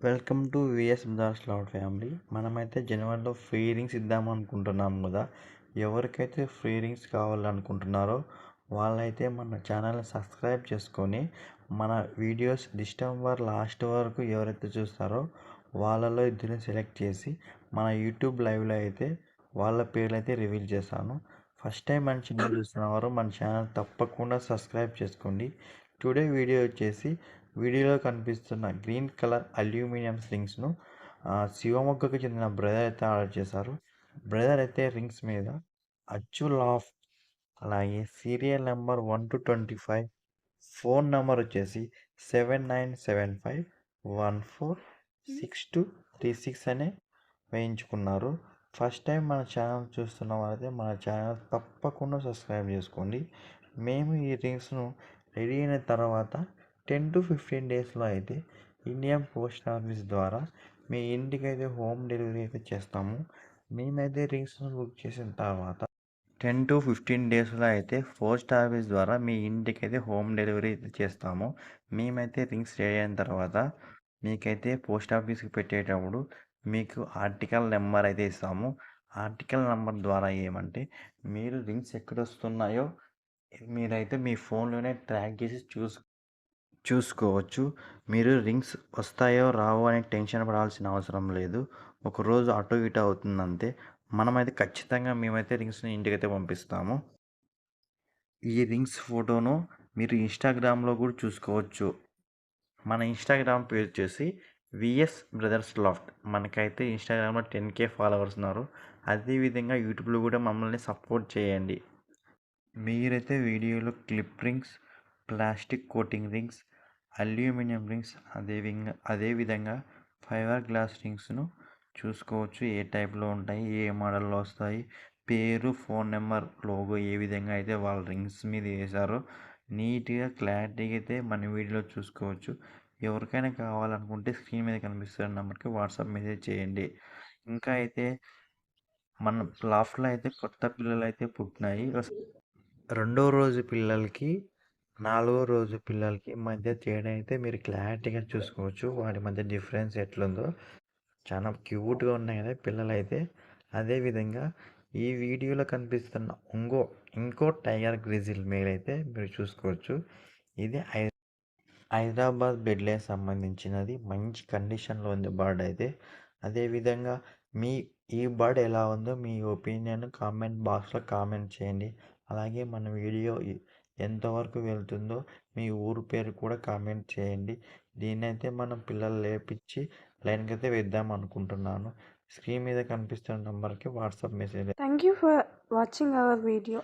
Welcome to VS brothers love family. మనమైతే జనవరిలో free rings ఇద్దాం అనుకుంటున్నాం కదా. ఎవరికైతే ఫ్రీ రింగ్స్ కావాలనుకుంటున్నారో వాళ్ళైతే మన ఛానల్ని సబ్స్క్రైబ్ చేసుకొని మన వీడియోస్ డిసెంబర్ లాస్ట్ వరకు ఎవరైతే చూస్తారో వాళ్ళలో ఇద్దరిని సెలెక్ట్ చేసి మన యూట్యూబ్ లైవ్లో అయితే వాళ్ళ పేర్లు అయితే రివీల్ చేస్తాను. ఫస్ట్ టైం మన ఛానల్ చూస్తున్నవారు మన ఛానల్ తప్పకుండా సబ్స్క్రైబ్ చేసుకోండి. టుడే వీడియో వచ్చేసి వీడియోలో కనిపిస్తున్న గ్రీన్ కలర్ అల్యూమినియం రింగ్స్ను శివమొగ్గకు చెందిన బ్రదర్ అయితే ఆర్డర్ చేశారు. బ్రదర్ అయితే రింగ్స్ మీద అచ్చు లాఫ్, అలాగే serial number 1 to 25, phone number వచ్చేసి 7975146236 అనే వేయించుకున్నారు. ఫస్ట్ టైం మన ఛానల్ చూస్తున్న వారైతే మన ఛానల్ తప్పకుండా సబ్స్క్రైబ్ చేసుకోండి. మేము ఈ రింగ్స్ను రెడీ అయిన తర్వాత 10 to 15 డేస్లో అయితే ఇండియన్ పోస్ట్ ఆఫీస్ ద్వారా మీ ఇంటికైతే హోమ్ డెలివరీ అయితే చేస్తాము. మేమైతే రింగ్స్ను బుక్ చేసిన తర్వాత 10 to 15 డేస్లో అయితే పోస్ట్ ఆఫీస్ ద్వారా మీ ఇంటికైతే హోమ్ డెలివరీ అయితే చేస్తాము. మేమైతే రింగ్స్ రెడీ అయిన తర్వాత మీకైతే పోస్ట్ ఆఫీస్కి పెట్టేటప్పుడు మీకు ఆర్టికల్ నెంబర్ అయితే ఇస్తాము. ఆర్టికల్ నెంబర్ ద్వారా ఏమంటే మీరు రింగ్స్ ఎక్కడ వస్తున్నాయో మీరైతే మీ ఫోన్లోనే ట్రాక్ చేసి చూసుకోవచ్చు. మీరు రింగ్స్ వస్తాయో రావో అని టెన్షన్ పడాల్సిన అవసరం లేదు. ఒకరోజు అటు ఇటు అవుతుందంతే. మనమైతే ఖచ్చితంగా మేమైతే రింగ్స్ని ఇంటికైతే పంపిస్తాము. ఈ రింగ్స్ ఫోటోను మీరు ఇన్స్టాగ్రామ్లో కూడా చూసుకోవచ్చు. మన ఇన్స్టాగ్రామ్ పేజ్ వచ్చేసి విఎస్ బ్రదర్స్ లాఫ్ట్. మనకైతే ఇన్స్టాగ్రామ్లో 10K ఫాలోవర్స్ ఉన్నారు. అదేవిధంగా యూట్యూబ్లో కూడా మమ్మల్ని సపోర్ట్ చేయండి. మీరైతే వీడియోలో clip rings, plastic coating rings, aluminium rings, అదేవిధంగా ఫైబర్ గ్లాస్ రింగ్స్ను చూసుకోవచ్చు. ఏ టైప్లో ఉంటాయి, ఏ మోడల్లో వస్తాయి, పేరు, ఫోన్ నెంబర్, లోగో ఏ విధంగా అయితే వాళ్ళ రింగ్స్ మీద వేశారో నీట్గా క్లారిటీగా అయితే మన వీడియోలో చూసుకోవచ్చు. ఎవరికైనా కావాలనుకుంటే స్క్రీన్ మీద కనిపిస్తున్న నెంబర్కి వాట్సాప్ మెసేజ్ చేయండి. ఇంకా అయితే మన లాఫ్ట్లో అయితే కొత్త పిల్లలు అయితే పుట్టినాయి. రెండో రోజు పిల్లలకి, నాలుగో రోజు పిల్లలకి మధ్య తేడా అయితే మీరు క్లారిటీగా చూసుకోవచ్చు. వాటి మధ్య డిఫరెన్స్ ఎట్లుందో చాలా క్యూట్గా ఉన్నాయి కదా పిల్లలు అయితే. అదేవిధంగా ఈ వీడియోలో కనిపిస్తున్న ఇంకో టైగర్ గ్రిజిల్ మేల్ అయితే మీరు చూసుకోవచ్చు. ఇది హైదరాబాద్ బ్లడ్ లైన్ సంబంధించినది. మంచి కండిషన్లో ఉంది బర్డ్ అయితే. అదేవిధంగా ఈ బర్డ్ ఎలా ఉందో మీ ఒపీనియన్ కామెంట్ బాక్స్లో కామెంట్ చేయండి. అలాగే మన వీడియో ఎంతవరకు వెళ్తుందో మీ ఊరు పేరు కూడా కామెంట్ చేయండి. దీన్నైతే మనం పిల్లలు లేపించి లైన్కి అయితే వేద్దాం అనుకుంటున్నాను. స్క్రీన్ మీద కనిపిస్తున్న నెంబర్కి WhatsApp message. Thank you for watching our video.